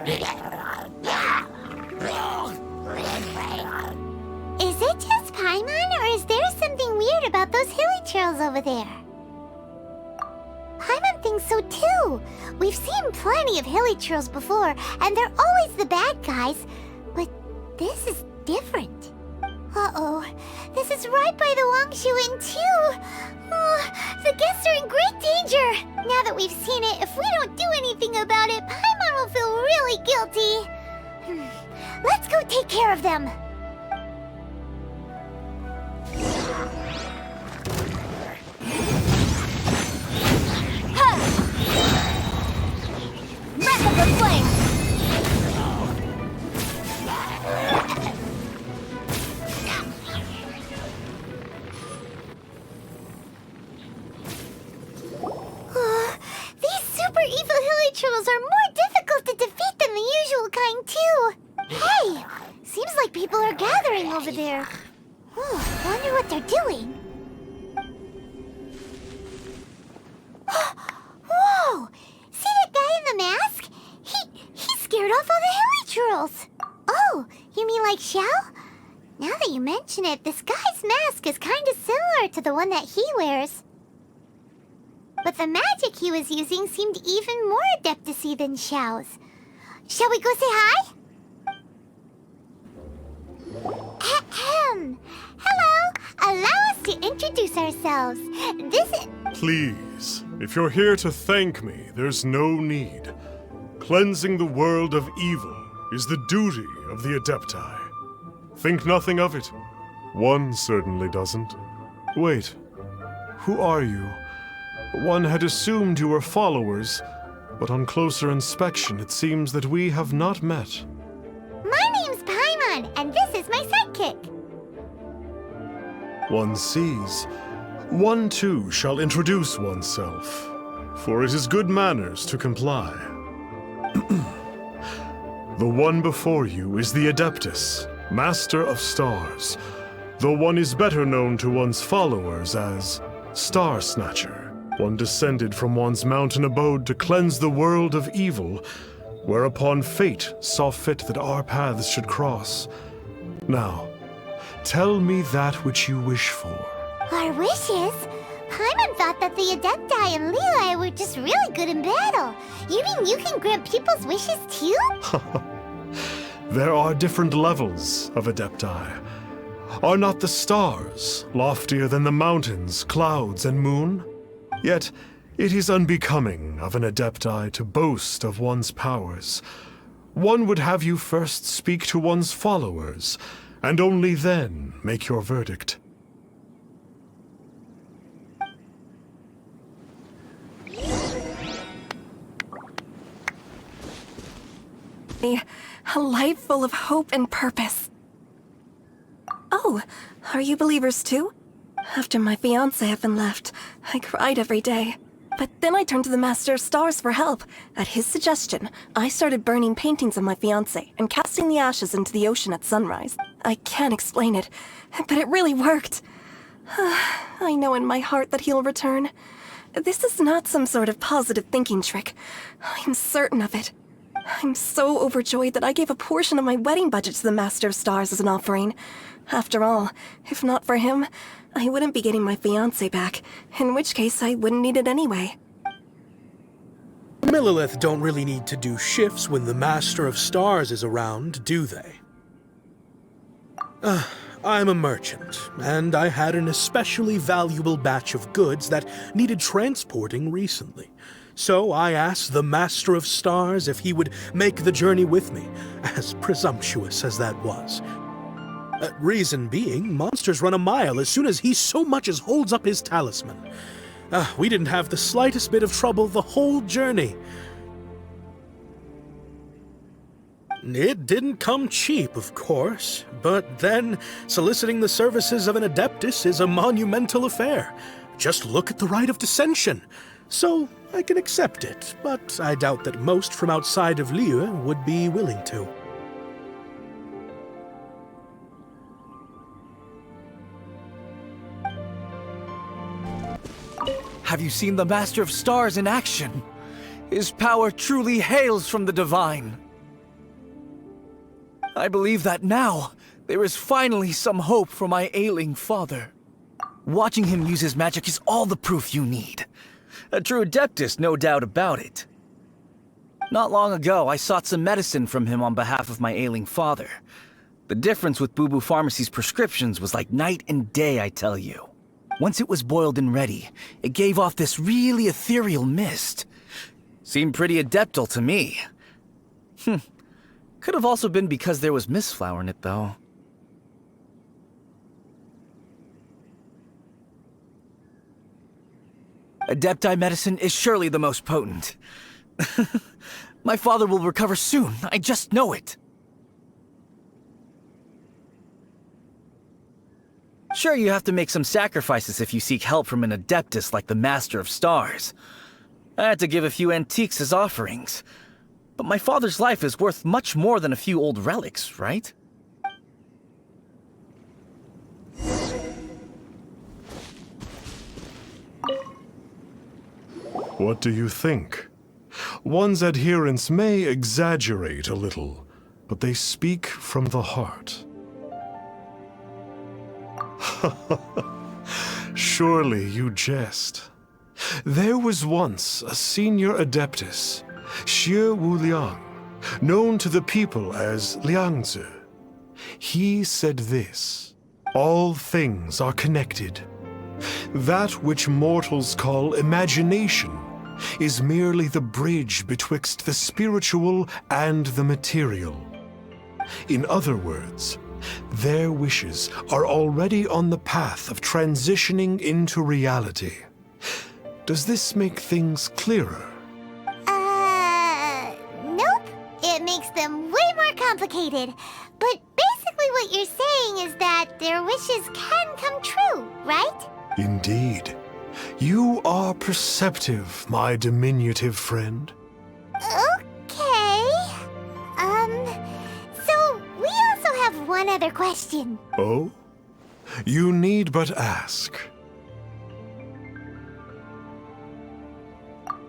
Is it just Paimon, or is there something weird about those hilly trails over there? Paimon thinks so too. We've seen plenty of hilly trails before, and they're always the bad guys. But this is different. Uh-oh. This is right by the Wangshu Inn too. Oh, the guests are in great danger. Now that we've seen it, if we don't do anything about it, Paimon will feel really guilty. Let's go take care of them. Breath of the flame! These super evil hilly trolls are more difficult to defeat than the usual kind, too. Hey! Seems like people are gathering over there. Oh, wonder what they're doing. Whoa! See that guy in the mask? He scared off all the hilly trolls. Oh, you mean like Xiao? Now that you mention it, this guy's mask is kind of similar to the one that he wears. But the magic he was using seemed even more adeptacy than Xiao's. Shall we go say hi? Ahem. Hello! Allow us to introduce ourselves. This is... Please, if you're here to thank me, there's no need. Cleansing the world of evil is the duty of the Adepti. Think nothing of it. One certainly doesn't. Wait, who are you? One had assumed you were followers, but on closer inspection it seems that we have not met. My name's Paimon, and this is my sidekick. One sees. One too shall introduce oneself, for it is good manners to comply. The one before you is the Adeptus, Master of Stars, though one is better known to one's followers as Starsnatcher. One descended from one's mountain abode to cleanse the world of evil, whereupon fate saw fit that our paths should cross. Now, tell me that which you wish for. Our wishes? Paimon thought that the Adepti and Leela were just really good in battle. You mean you can grant people's wishes too? There are different levels of Adepti. Are not the stars loftier than the mountains, clouds, and moon? Yet, it is unbecoming of an Adepti to boast of one's powers. One would have you first speak to one's followers, and only then make your verdict. A life full of hope and purpose. Oh, are you believers too? After my fiancé had been left, I cried every day. But then I turned to the Master of Stars for help. At his suggestion, I started burning paintings of my fiancé and casting the ashes into the ocean at sunrise. I can't explain it, but it really worked. I know in my heart that he'll return. This is not some sort of positive thinking trick. I'm certain of it. I'm so overjoyed that I gave a portion of my wedding budget to the Master of Stars as an offering. After all, if not for him, I wouldn't be getting my fiancé back, in which case I wouldn't need it anyway. Millilith don't really need to do shifts when the Master of Stars is around, do they? I'm a merchant, and I had an especially valuable batch of goods that needed transporting recently. So I asked the Master of Stars if he would make the journey with me, as presumptuous as that was. Reason being, monsters run a mile as soon as he so much as holds up his talisman. We didn't have the slightest bit of trouble the whole journey. It didn't come cheap, of course, but then soliciting the services of an Adeptus is a monumental affair. Just look at the Rite of Dissension. So I can accept it, but I doubt that most from outside of Liyue would be willing to. Have you seen the Master of Stars in action? His power truly hails from the divine. I believe that now, there is finally some hope for my ailing father. Watching him use his magic is all the proof you need. A true adeptus, no doubt about it. Not long ago, I sought some medicine from him on behalf of my ailing father. The difference with Boo Boo Pharmacy's prescriptions was like night and day, I tell you. Once it was boiled and ready, it gave off this really ethereal mist. Seemed pretty adeptal to me. Could have also been because there was mistflower in it, though. Adepti medicine is surely the most potent. My father will recover soon, I just know it. Sure, you have to make some sacrifices if you seek help from an adeptus like the Master of Stars. I had to give a few antiques as offerings. But my father's life is worth much more than a few old relics, right? What do you think? One's adherents may exaggerate a little, but they speak from the heart. Surely you jest. There was once a senior adeptus, Xie Wuliang, known to the people as Liangzi. He said this: all things are connected. That which mortals call imagination is merely the bridge betwixt the spiritual and the material. In other words, their wishes are already on the path of transitioning into reality. Does this make things clearer? Nope. It makes them way more complicated. But basically what you're saying is that their wishes can come true, right? Indeed. You are perceptive, my diminutive friend. Okay. So we also have one other question. Oh? You need but ask.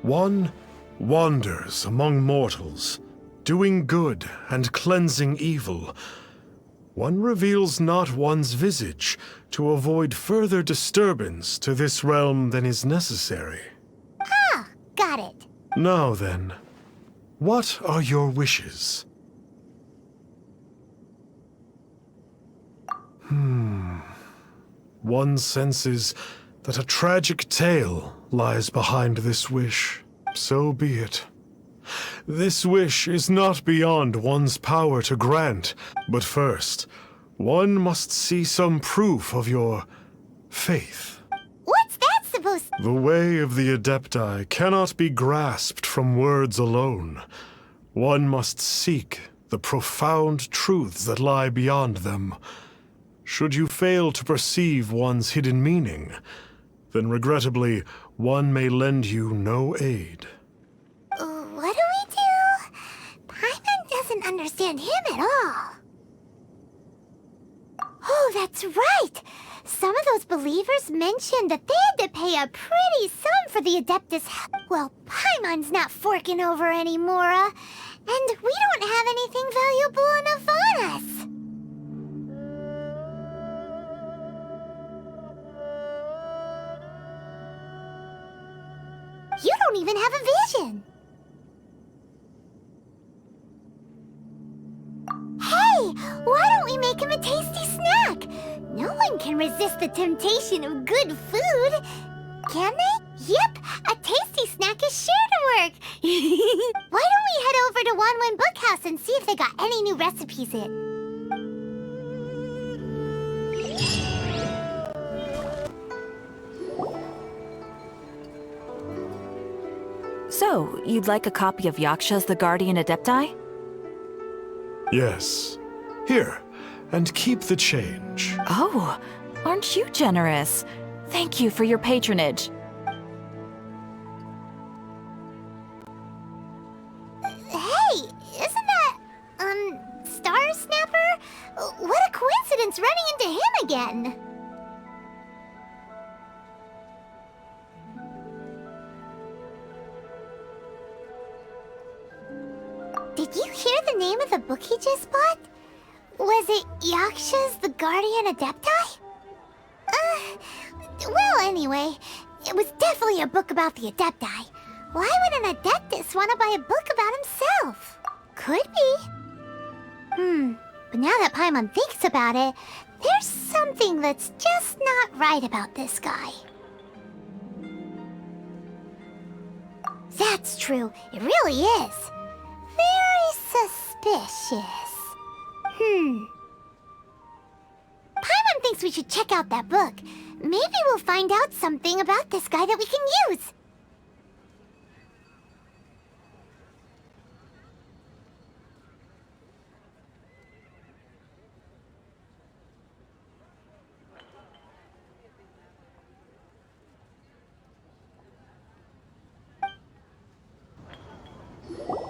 One wanders among mortals, doing good and cleansing evil. One reveals not one's visage to avoid further disturbance to this realm than is necessary. Ah, got it. Now then, what are your wishes? One senses that a tragic tale lies behind this wish. So be it. This wish is not beyond one's power to grant, but first, one must see some proof of your faith. What's that supposed to... The way of the Adepti cannot be grasped from words alone. One must seek the profound truths that lie beyond them. Should you fail to perceive one's hidden meaning, then regrettably, one may lend you no aid. What do we do? Paimon doesn't understand him at all. Oh, that's right! Some of those believers mentioned that they had to pay a pretty sum for the Adeptus. Well, Paimon's not forking over anymore, and we don't have anything valuable enough on us. You don't even have a vision. Hey, why don't we make him a tasty snack? No one can resist the temptation of good food. Can they? Yep, a tasty snack is sure to work. Why don't we head over to Wanwen Bookhouse and see if they got any new recipes in? So, you'd like a copy of Yaksha's The Guardian Adepti? Yes. Here, and keep the change. Oh, aren't you generous? Thank you for your patronage. Hey, isn't that, Starsnatcher? What a coincidence running into him again. Did you hear the name of the book he just bought? Was it Yaksha's the Guardian Adepti? Well, anyway, it was definitely a book about the Adepti. Why would an Adeptus want to buy a book about himself? Could be. But now that Paimon thinks about it, there's something that's just not right about this guy. That's true, it really is. Very suspicious. Paimon thinks we should check out that book. Maybe we'll find out something about this guy that we can use.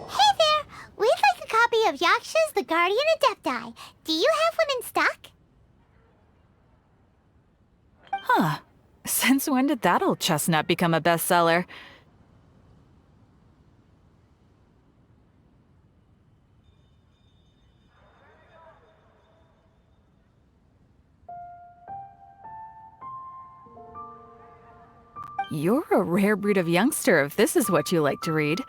Hey there! We'd like a copy of Yaksha's The Guardian Adepti. Do you have one in stock? Huh. Since when did that old chestnut become a bestseller? You're a rare breed of youngster if this is what you like to read.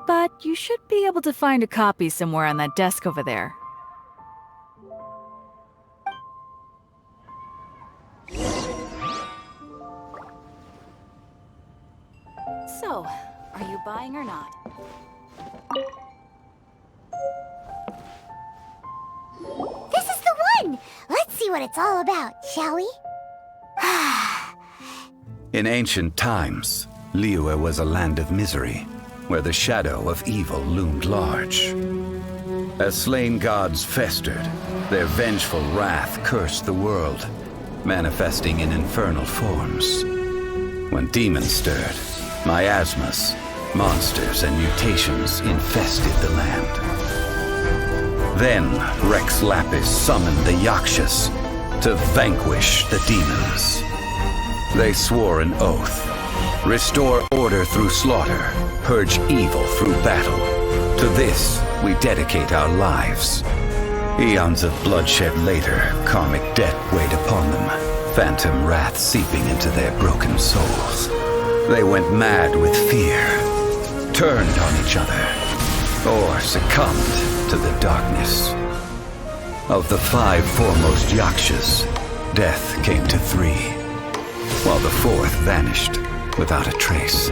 But you should be able to find a copy somewhere on that desk over there. So, are you buying or not? This is the one! Let's see what it's all about, shall we? In ancient times, Liyue was a land of misery, where the shadow of evil loomed large. As slain gods festered, their vengeful wrath cursed the world, manifesting in infernal forms. When demons stirred, miasmas, monsters, and mutations infested the land. Then Rex Lapis summoned the Yakshas to vanquish the demons. They swore an oath: restore order through slaughter, purge evil through battle. To this, we dedicate our lives. Eons of bloodshed later, karmic debt weighed upon them, phantom wrath seeping into their broken souls. They went mad with fear, turned on each other, or succumbed to the darkness. Of the 5 foremost Yakshas, death came to 3, while the 4th vanished without a trace.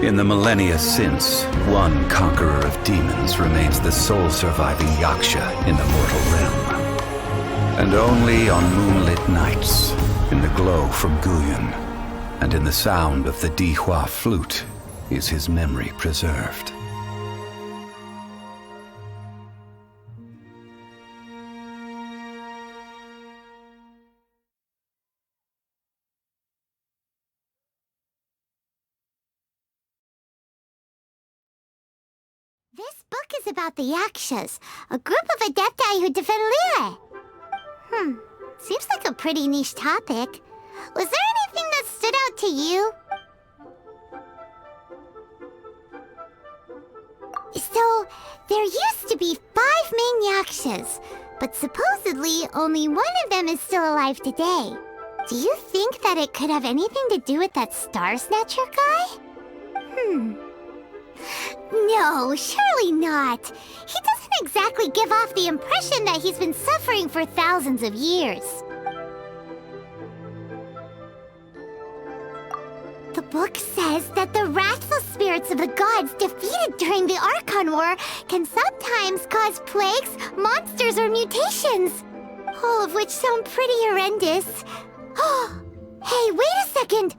In the millennia since, one conqueror of demons remains the sole surviving Yaksha in the mortal realm. And only on moonlit nights, in the glow from Guyon, and in the sound of the Dihua flute, is his memory preserved. This book is about the Yakshas, a group of Adepti who defend Liyue. Seems like a pretty niche topic. Was there anything that stood out to you? So, there used to be 5 main Yakshas, but supposedly only one of them is still alive today. Do you think that it could have anything to do with that Starsnatcher guy? No, surely not. He doesn't exactly give off the impression that he's been suffering for thousands of years. The book says that the wrathful spirits of the gods defeated during the Archon War can sometimes cause plagues, monsters, or mutations. All of which sound pretty horrendous. Hey, wait a second!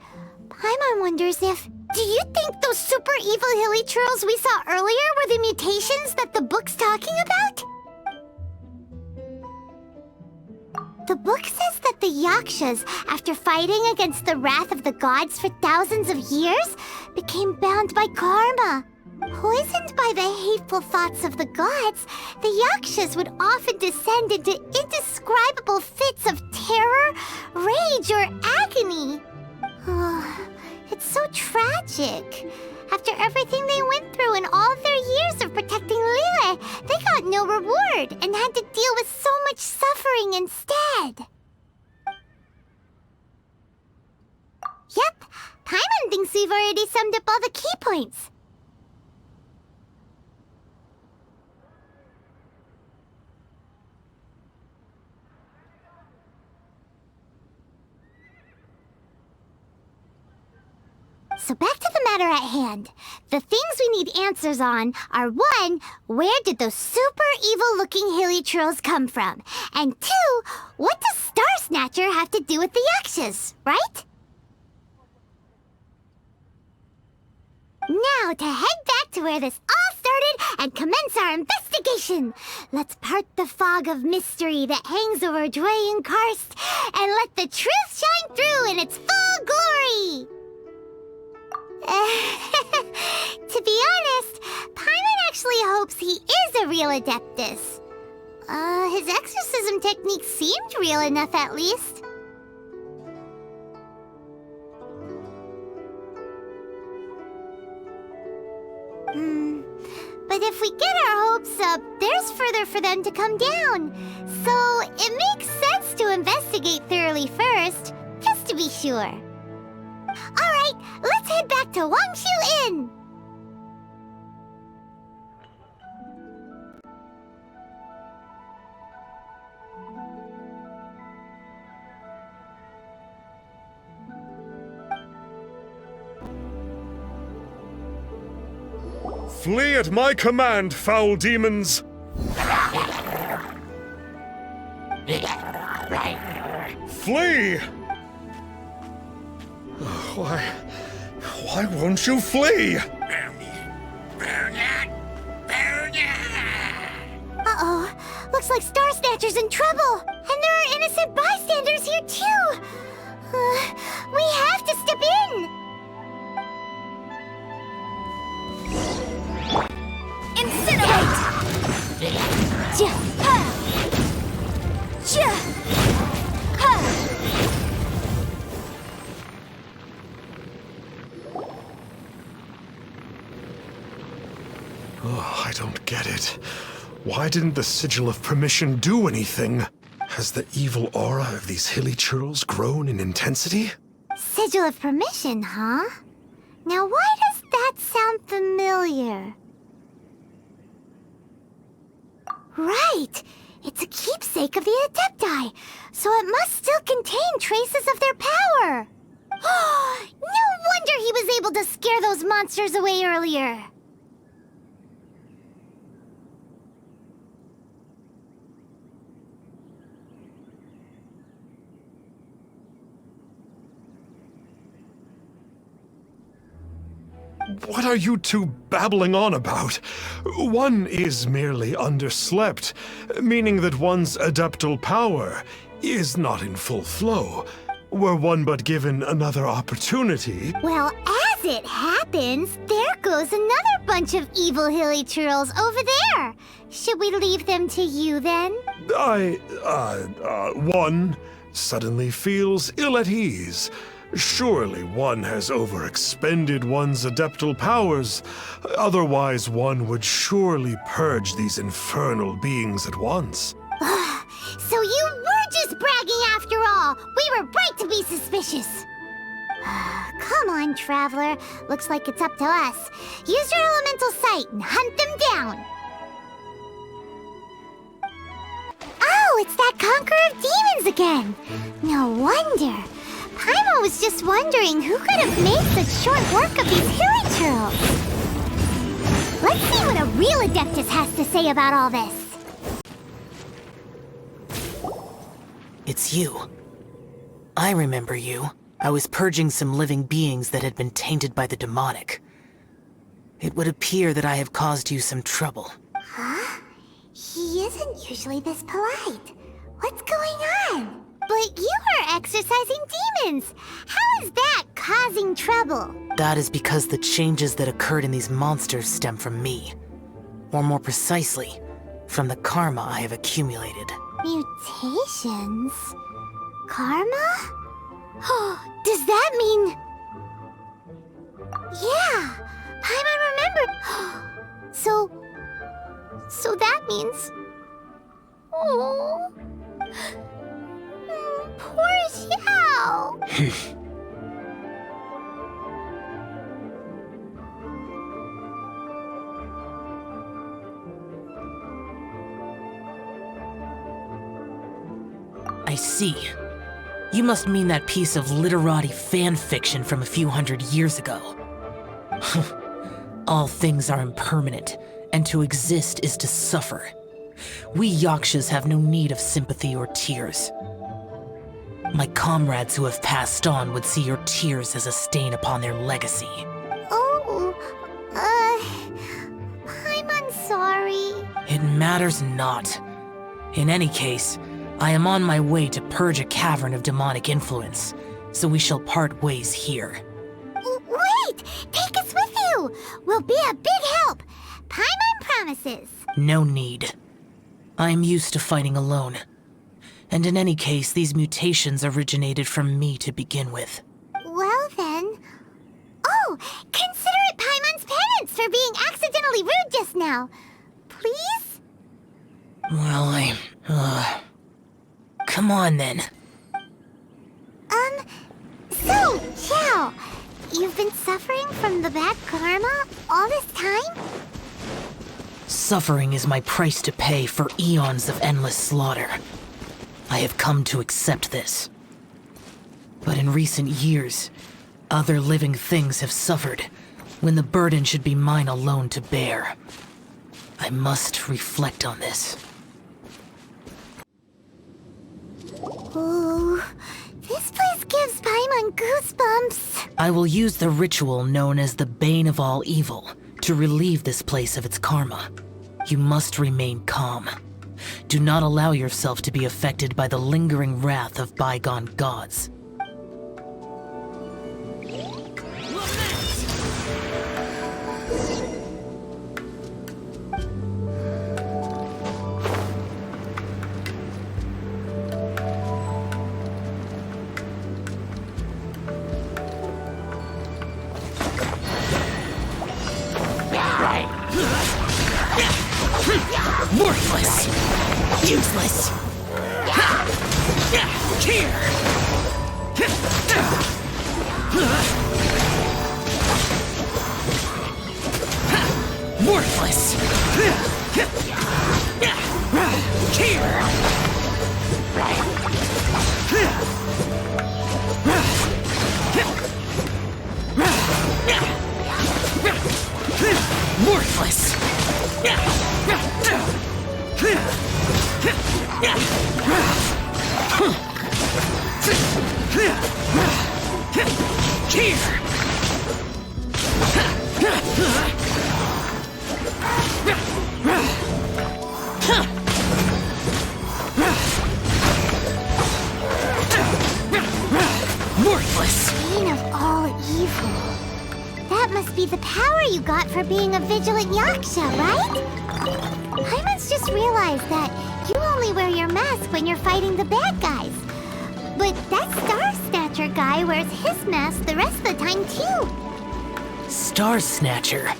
Paimon wonders if... Do you think those super evil hilly churls we saw earlier were the mutations that the book's talking about? The book says that the Yakshas, after fighting against the wrath of the gods for thousands of years, became bound by karma. Poisoned by the hateful thoughts of the gods, the Yakshas would often descend into indescribable fits of terror, rage, or agony. It's so tragic. After everything they went through in all their years of protecting Liyue, they got got no reward and had to deal with so much suffering instead. Yep, Paimon thinks we've already summed up all the key points. So back to the matter at hand. The things we need answers on are 1, where did those super evil-looking hilly trolls come from? And 2, what does Starsnatcher have to do with the Yakshas, right? Now to head back to where this all started and commence our investigation. Let's part the fog of mystery that hangs over Dway and Karst and let the truth shine through in its full glory. To be honest, Paimon actually hopes he is a real Adeptus. His exorcism technique seemed real enough at least. But if we get our hopes up, there's further for them to come down. So it makes sense to investigate thoroughly first, just to be sure. Alright, let's head back to Wangshu Inn! Flee at my command, foul demons! Flee! Why won't you flee? Uh-oh, looks like Starsnatcher's in trouble! And there are innocent bystanders here too! We have to step in! Incinerate! Oh, I don't get it. Why didn't the Sigil of Permission do anything? Has the evil aura of these hilly churls grown in intensity? Sigil of Permission, huh? Now why does that sound familiar? Right! It's a keepsake of the Adepti, so it must still contain traces of their power! No wonder he was able to scare those monsters away earlier! What are you two babbling on about? One is merely underslept, meaning that one's adeptal power is not in full flow. Were one but given another opportunity... Well, as it happens, there goes another bunch of evil hilly churls over there. Should we leave them to you then? One suddenly feels ill at ease. Surely one has overexpended one's adeptal powers. Otherwise, one would surely purge these infernal beings at once. So you were just bragging after all! We were right to be suspicious! Come on, Traveler. Looks like it's up to us. Use your elemental sight and hunt them down! Oh, it's that Conqueror of Demons again! No wonder! Paimon was just wondering who could have made such short work of these hilly churls. Let's see what a real Adeptus has to say about all this. It's you. I remember you. I was purging some living beings that had been tainted by the demonic. It would appear that I have caused you some trouble. Huh? He isn't usually this polite. What's going on? But you are exorcising demons! How is that causing trouble? That is because the changes that occurred in these monsters stem from me. Or more precisely, from the karma I have accumulated. Mutations? Karma? Does that mean... Yeah! Paimon remembered... So that means... Oh... Poor Xiao! I see. You must mean that piece of literati fan fiction from a few hundred years ago. All things are impermanent, and to exist is to suffer. We Yakshas have no need of sympathy or tears. My comrades who have passed on would see your tears as a stain upon their legacy. Oh, I'm sorry. It matters not. In any case, I am on my way to purge a cavern of demonic influence, so we shall part ways here. Wait! Take us with you! We'll be a big help! Paimon promises! No need. I am used to fighting alone. And in any case, these mutations originated from me to begin with. Well then... Oh! Consider it Paimon's penance for being accidentally rude just now! Please? Well, come on then. So, Xiao, you've been suffering from the bad karma all this time? Suffering is my price to pay for eons of endless slaughter. I have come to accept this. But in recent years, other living things have suffered, when the burden should be mine alone to bear. I must reflect on this. Ooh, this place gives Paimon goosebumps. I will use the ritual known as the Bane of All Evil to relieve this place of its karma. You must remain calm. Do not allow yourself to be affected by the lingering wrath of bygone gods. Worthless! Useless! Here! Worthless! Here! Worthless! Worthless! Bane of all evil. That must be the power you got for being a vigilant Yaksha, right? I must just realize that you only wear your mask when you're fighting the bad guys. But that Starsnatcher guy wears his mask the rest of the time, too. Starsnatcher?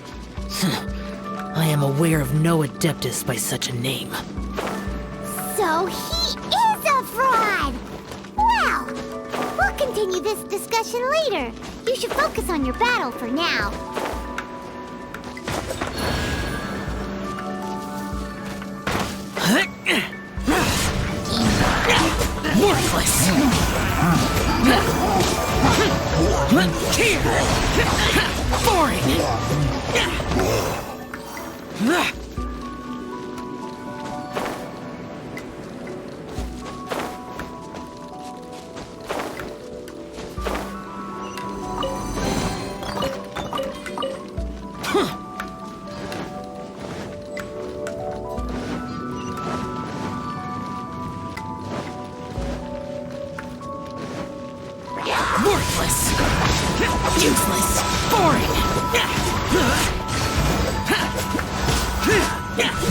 I am aware of no Adeptus by such a name. So he is a fraud! Well, we'll continue this discussion later. You should focus on your battle for now. Worthless! Here! Boring! Worthless! Useless! Boring!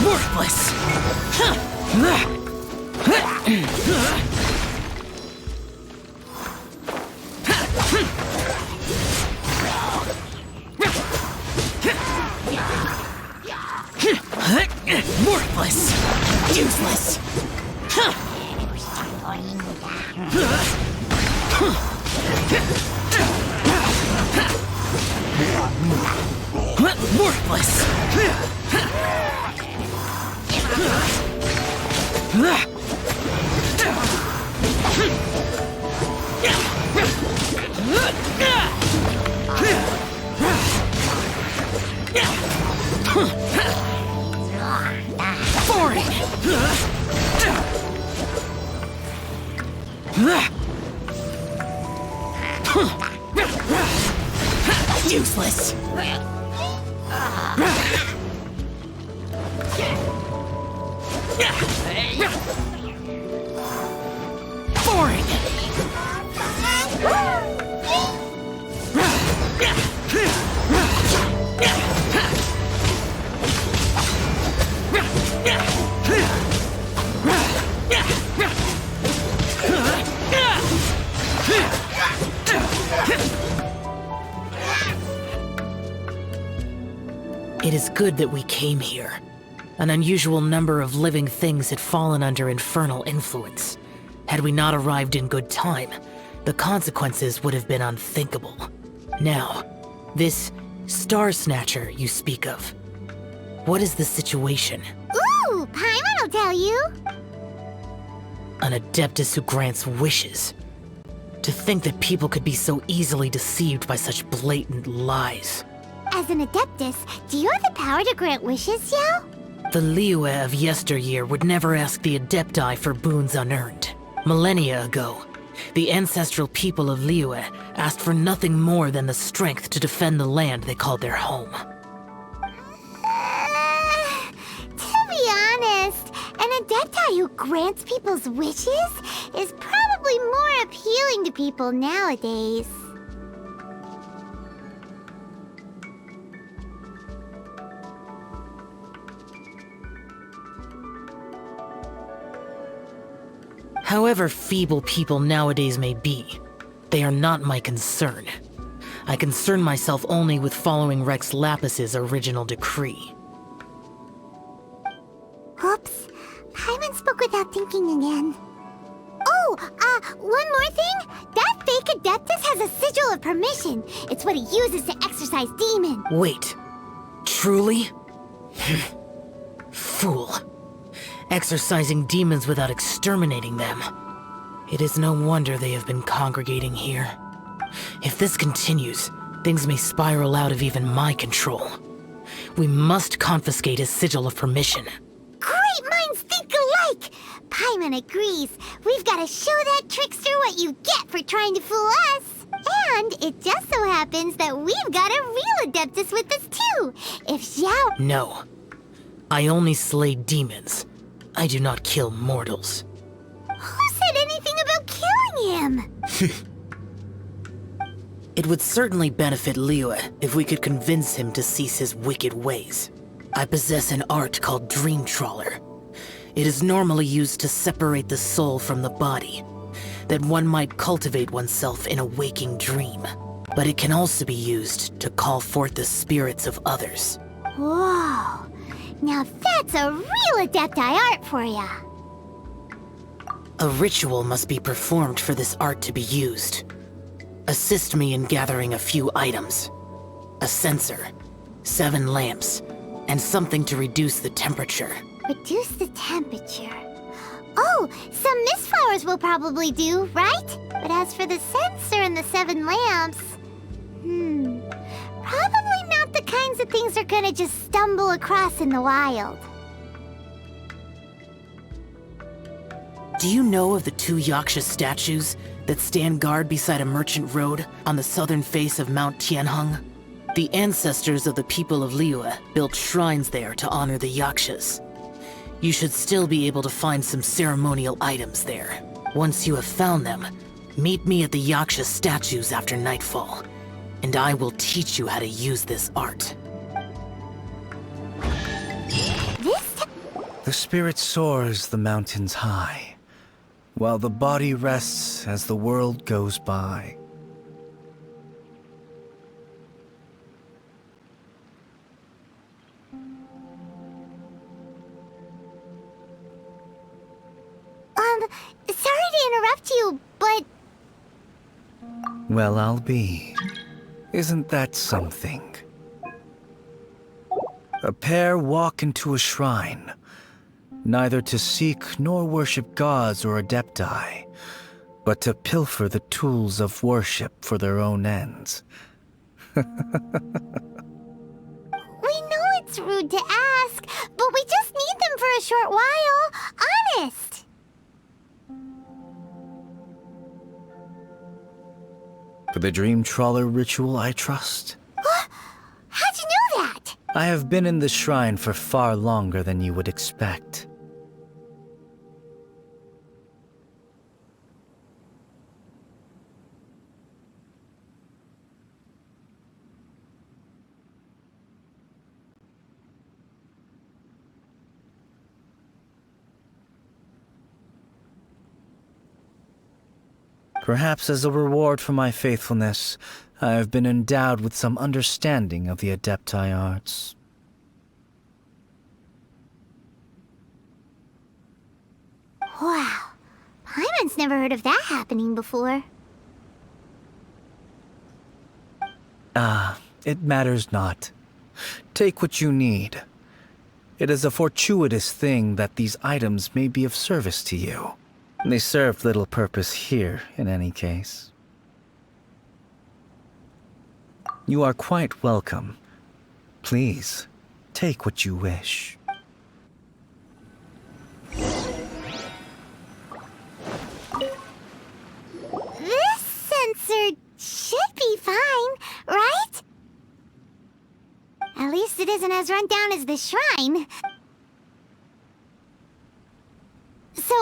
Worthless! Worthless! Useless! Boring! It is good that we came here. An unusual number of living things had fallen under infernal influence. Had we not arrived in good time, the consequences would have been unthinkable. Now, this Starsnatcher you speak of. What is the situation? Ooh, Paimon will tell you. An Adeptus who grants wishes. To think that people could be so easily deceived by such blatant lies. As an Adeptus, do you have the power to grant wishes, Xiao? The Liyue of yesteryear would never ask the Adepti for boons unearned. Millennia ago, the ancestral people of Liyue asked for nothing more than the strength to defend the land they called their home. To be honest, an Adepti who grants people's wishes is probably more appealing to people nowadays. However feeble people nowadays may be, they are not my concern. I concern myself only with following Rex Lapis's original decree. Oops, Paimon spoke without thinking again. Oh, one more thing? That fake Adeptus has a sigil of permission. It's what he uses to exorcise demons. Wait, truly? Fool. Exorcising demons without exterminating them. It is no wonder they have been congregating here. If this continues, things may spiral out of even my control. We must confiscate his sigil of permission. Great minds think alike! Paimon agrees. We've got to show that trickster what you get for trying to fool us. And it just so happens that we've got a real Adeptus with us too. If Xiao... No. I only slay demons. I do not kill mortals. Who said anything about killing him? It would certainly benefit Liyue if we could convince him to cease his wicked ways. I possess an art called Dream Trawler. It is normally used to separate the soul from the body, that one might cultivate oneself in a waking dream. But it can also be used to call forth the spirits of others. Whoa. Now that's a real Adepti art for ya. A ritual must be performed for this art to be used. Assist me in gathering a few items. A censer, 7 lamps, and something to reduce the temperature. Reduce the temperature. Oh, some mist flowers will probably do, right? But as for the censer and the 7 lamps... probably not the kinds of things they're gonna just stumble across in the wild. Do you know of the 2 Yaksha statues that stand guard beside a merchant road on the southern face of Mount Tianheng? The ancestors of the people of Liyue built shrines there to honor the Yakshas. You should still be able to find some ceremonial items there. Once you have found them, meet me at the Yaksha statues after nightfall, and I will teach you how to use this art. The spirit soars the mountains high, while the body rests as the world goes by. Sorry to interrupt you, but... Well, I'll be. Isn't that something? A pair walk into a shrine, neither to seek nor worship gods or adepti, but to pilfer the tools of worship for their own ends. We know it's rude to ask, but we just need them for a short while. Honest. For the Dream Trawler ritual, I trust. How'd you know that? I have been in the shrine for far longer than you would expect. Perhaps as a reward for my faithfulness, I have been endowed with some understanding of the Adepti arts. Wow. Paimon's never heard of that happening before. It matters not. Take what you need. It is a fortuitous thing that these items may be of service to you. They serve little purpose here, in any case. You are quite welcome. Please, take what you wish. This sensor should be fine, right? At least it isn't as run down as the shrine. So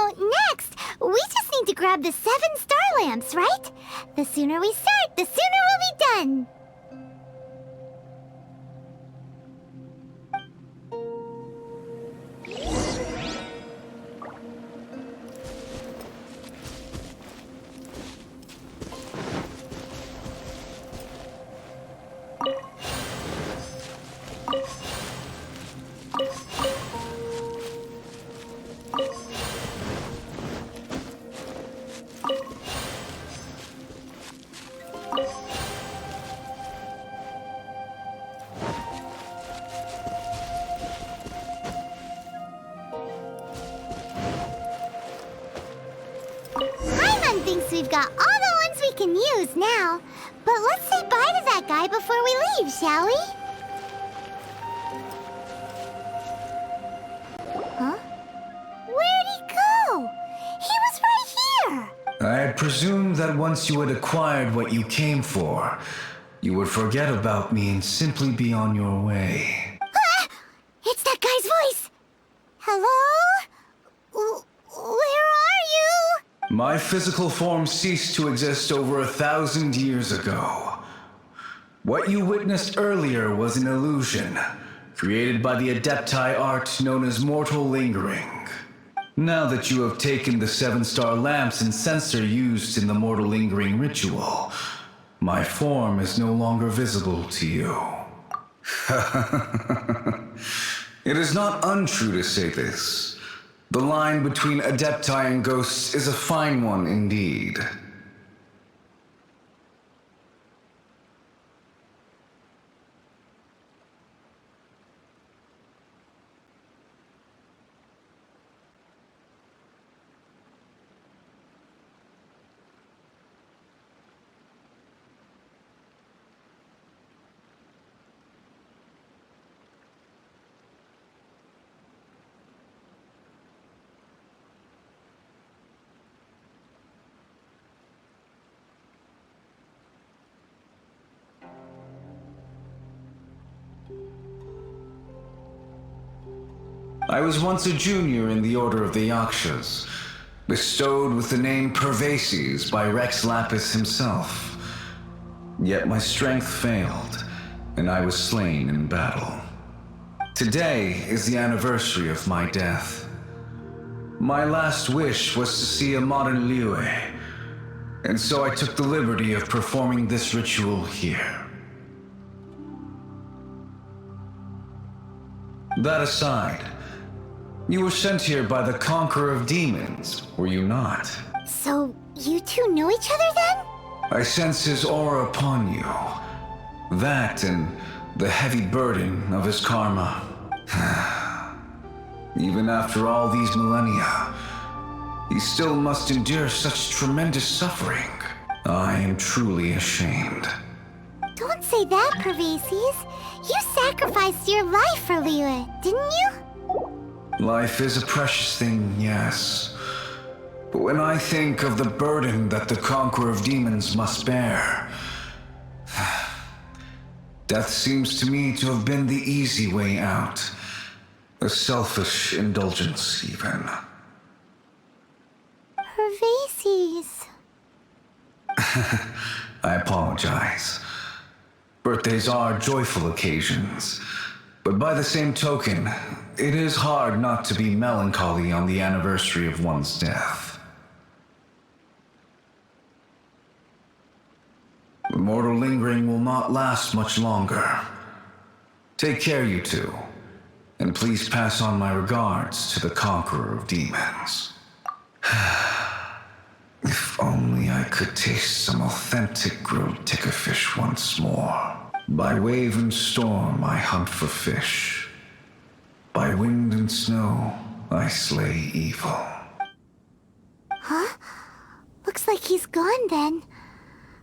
next, we just need to grab the 7 star lamps, right? The sooner we start, the sooner we'll be done. Paimon thinks we've got all the ones we can use now. But let's say bye to that guy before we leave, shall we? Huh? Where'd he go? He was right here! I had presumed that once you had acquired what you came for, you would forget about me and simply be on your way. Ah! It's that guy's voice! Hello? Where are you? My physical form ceased to exist over 1,000 years ago. What you witnessed earlier was an illusion, created by the Adepti art known as mortal lingering. Now that you have taken the 7-star lamps and sensor used in the mortal lingering ritual, my form is no longer visible to you. It is not untrue to say this. The line between Adepti and ghosts is a fine one indeed. I was once a junior in the Order of the Yakshas, bestowed with the name Pervases by Rex Lapis himself. Yet my strength failed, and I was slain in battle. Today is the anniversary of my death. My last wish was to see a modern Liyue, and so I took the liberty of performing this ritual here. That aside, You were sent here by the Conqueror of Demons, were you not? So, you two know each other then? I sense his aura upon you. That and the heavy burden of his karma. Even after all these millennia, he still must endure such tremendous suffering. I am truly ashamed. Don't say that, Pervases. You sacrificed your life for Liyue, didn't you? Life is a precious thing, yes. But when I think of the burden that the Conqueror of Demons must bear, death seems to me to have been the easy way out. A selfish indulgence, even. Pervases. I apologize. Birthdays are joyful occasions, but by the same token, it is hard not to be melancholy on the anniversary of one's death. The mortal lingering will not last much longer. Take care, you two, and please pass on my regards to the Conqueror of Demons. If only I could taste some authentic grilled tickerfish once more. By wave and storm I hunt for fish. By wind and snow I slay evil. Huh? Looks like he's gone then.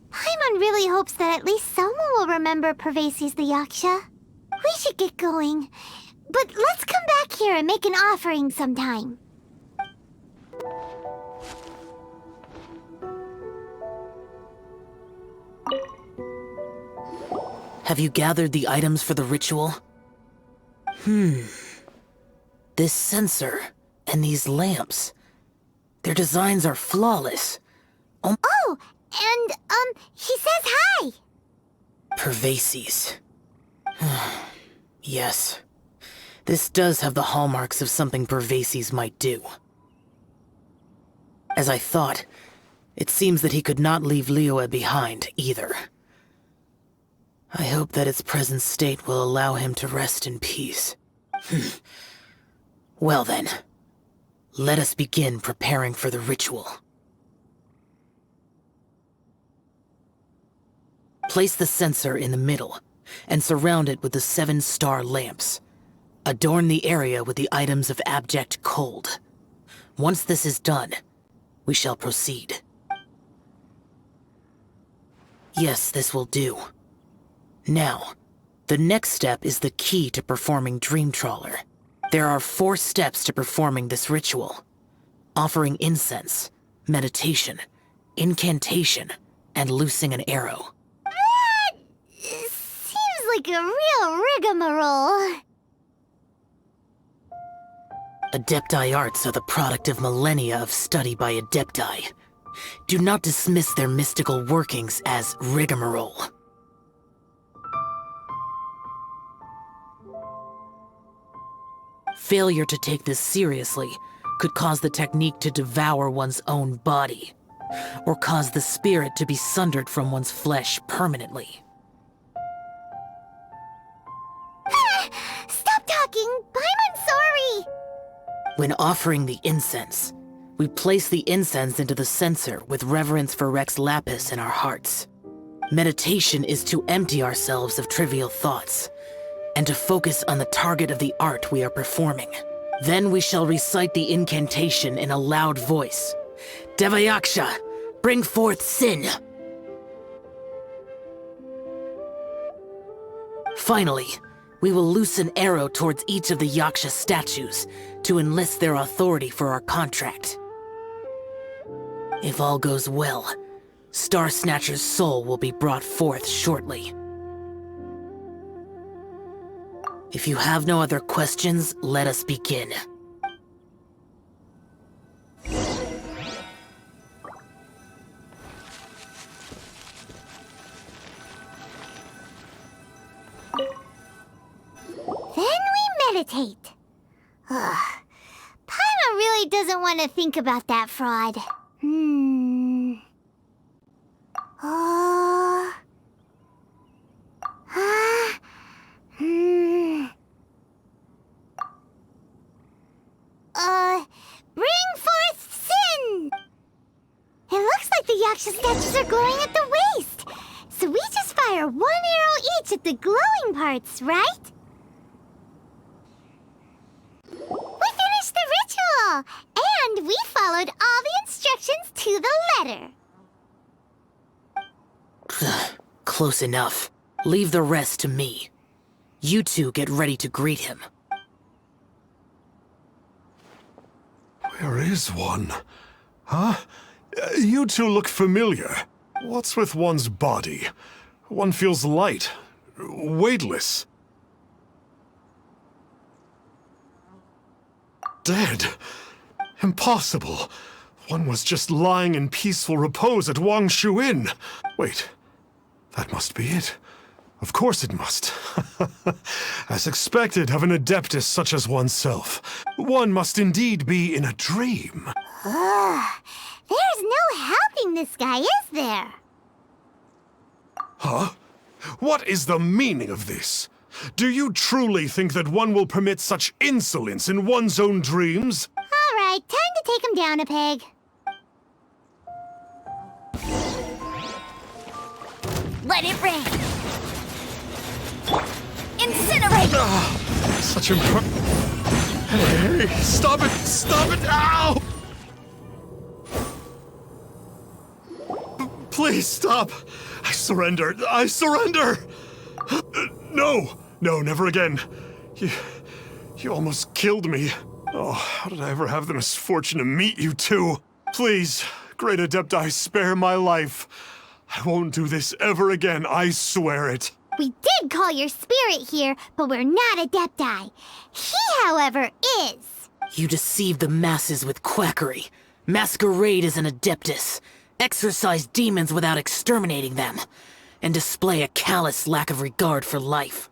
Paimon really hopes that at least someone will remember Pervases the Yaksha. We should get going. But let's come back here and make an offering sometime. Have you gathered the items for the ritual? This censer and these lamps. Their designs are flawless. Oh, and, he says hi! Pervases. Yes. This does have the hallmarks of something Pervases might do. As I thought, it seems that he could not leave Liyue behind, either. I hope that its present state will allow him to rest in peace. Well then, let us begin preparing for the ritual. Place the censer in the middle, and surround it with the 7-star lamps. Adorn the area with the items of abject cold. Once this is done, we shall proceed. Yes, this will do. Now, the next step is the key to performing Dream Trawler. There are 4 steps to performing this ritual. Offering incense, meditation, incantation, and loosing an arrow. That seems like a real rigmarole. Adepti arts are the product of millennia of study by Adepti. Do not dismiss their mystical workings as rigmarole. Failure to take this seriously could cause the technique to devour one's own body, or cause the spirit to be sundered from one's flesh permanently. Stop talking! I'm sorry! When offering the incense, we place the incense into the censer with reverence for Rex Lapis in our hearts. Meditation is to empty ourselves of trivial thoughts, and to focus on the target of the art we are performing. Then we shall recite the incantation in a loud voice. Devayaksha, bring forth sin! Finally, we will loose an arrow towards each of the Yaksha statues to enlist their authority for our contract. If all goes well, Starsnatcher's soul will be brought forth shortly. If you have no other questions, let us begin. Then we meditate. Ugh. Paimon really doesn't want to think about that fraud. Yaksha statues are glowing at the waist. So we just fire 1 arrow each at the glowing parts, right? We finished the ritual! And we followed all the instructions to the letter. Close enough. Leave the rest to me. You two get ready to greet him. Where is one? Huh? You two look familiar. What's with one's body? One feels light, weightless. Dead? Impossible. One was just lying in peaceful repose at Wangshu Inn. Wait, that must be it. Of course it must. As expected of an adeptus such as oneself, one must indeed be in a dream. There's no helping this guy, is there? Huh? What is the meaning of this? Do you truly think that one will permit such insolence in one's own dreams? All right, time to take him down a peg. Let it rain. Incinerate! Such Hey, stop it! Stop it! Ow! Please stop! I surrender! I surrender! No! No, never again. You almost killed me. Oh, how did I ever have the misfortune to meet you two? Please, Great Adepti, spare my life. I won't do this ever again, I swear it. We did call your spirit here, but we're not Adepti. He, however, is. You deceive the masses with quackery. Masquerade as an adeptus. Exorcise demons without exterminating them. And display a callous lack of regard for life.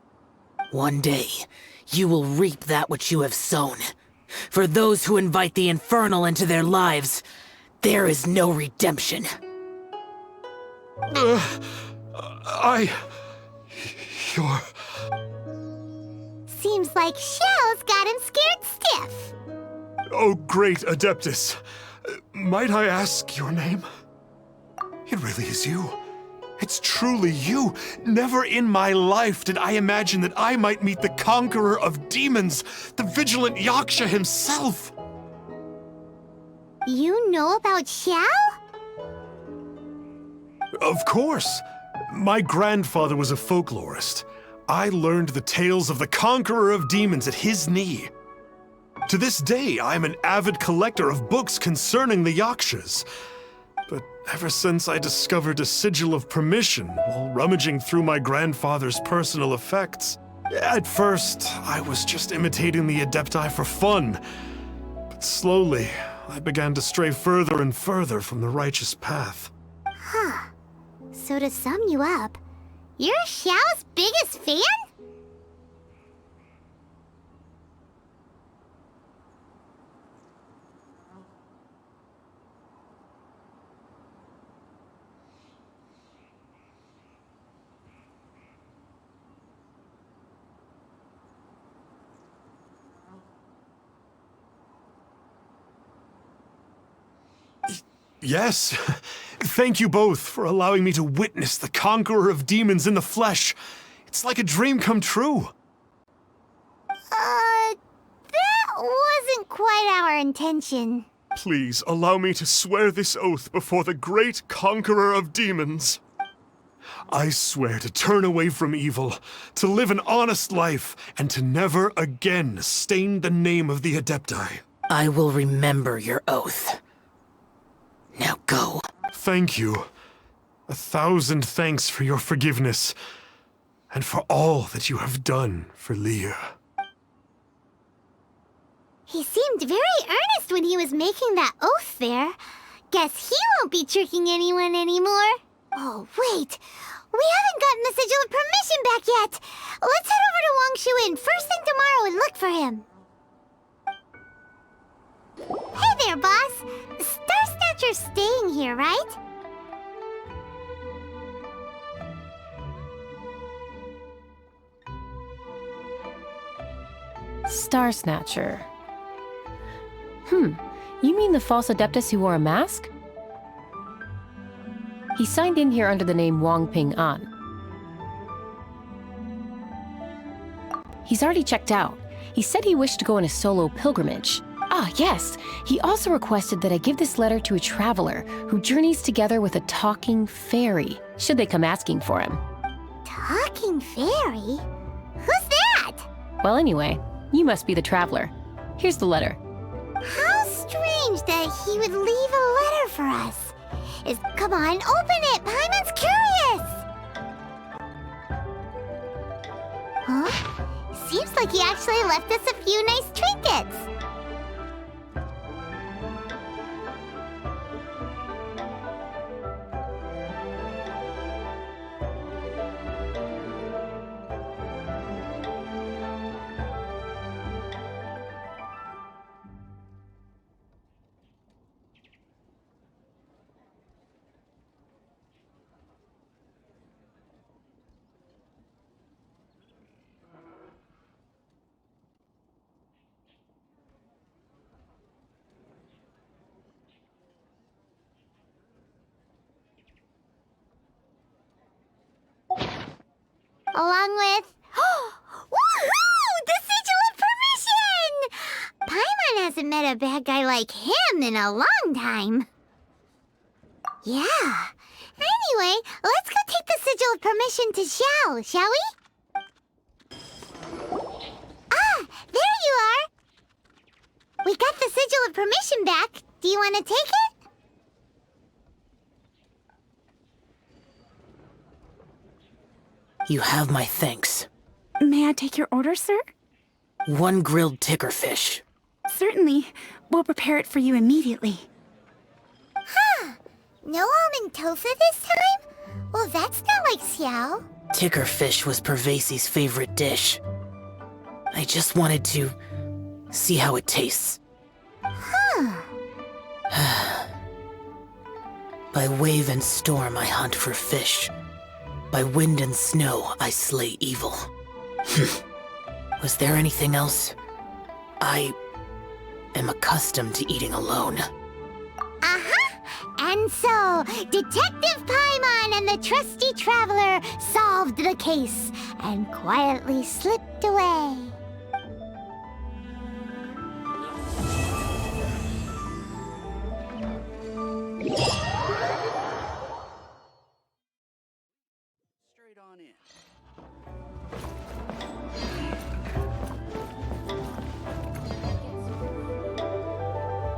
One day, you will reap that which you have sown. For those who invite the infernal into their lives, there is no redemption. You're... Seems like Xiao's got him scared stiff. Oh, great Adeptus. Might I ask your name? It really is you. It's truly you. Never in my life did I imagine that I might meet the conqueror of demons, the vigilant Yaksha himself. You know about Xiao? Of course. My grandfather was a folklorist. I learned the tales of the conqueror of demons at his knee. To this day, I am an avid collector of books concerning the Yakshas. But ever since I discovered a sigil of permission while rummaging through my grandfather's personal effects, at first, I was just imitating the Adepti for fun. But slowly, I began to stray further and further from the righteous path. Huh. So to sum you up, you're Xiao's biggest fan? Yes. Thank you both for allowing me to witness the conqueror of demons in the flesh. It's like a dream come true. That wasn't quite our intention. Please allow me to swear this oath before the great conqueror of demons. I swear to turn away from evil, to live an honest life, and to never again stain the name of the Adepti. I will remember your oath. Now go. Thank you. 1,000 thanks for your forgiveness, and for all that you have done for Leah. He seemed very earnest when he was making that oath there. Guess he won't be tricking anyone anymore. Oh, wait. We haven't gotten the sigil of permission back yet. Let's head over to Wangshu Inn first thing tomorrow and look for him. Hey there, boss. Starsnatcher's staying here, right? Starsnatcher. You mean the false adeptus who wore a mask? He signed in here under the name Wang Ping An. He's already checked out. He said he wished to go on a solo pilgrimage. Ah, yes! He also requested that I give this letter to a traveler who journeys together with a talking fairy, should they come asking for him. Talking fairy? Who's that? Well, anyway, you must be the traveler. Here's the letter. How strange that he would leave a letter for us. Come on, open it! Paimon's curious! Huh? Seems like he actually left us a few nice trinkets. Along with... Woohoo! The Sigil of Permission! Paimon hasn't met a bad guy like him in a long time. Yeah. Anyway, let's go take the Sigil of Permission to Xiao, shall we? Ah, there you are! We got the Sigil of Permission back. Do you want to take it? You have my thanks. May I take your order, sir? 1 grilled ticker fish. Certainly. We'll prepare it for you immediately. Huh. No almond tofu this time? Well, that's not like Xiao. Ticker fish was Pervases' favorite dish. I just wanted to see how it tastes. Huh. By wave and storm I hunt for fish. By wind and snow I slay evil. Was there anything else? I am accustomed to eating alone. Uh-huh. And so, Detective Paimon and the trusty traveler solved the case and quietly slipped away. Straight on in.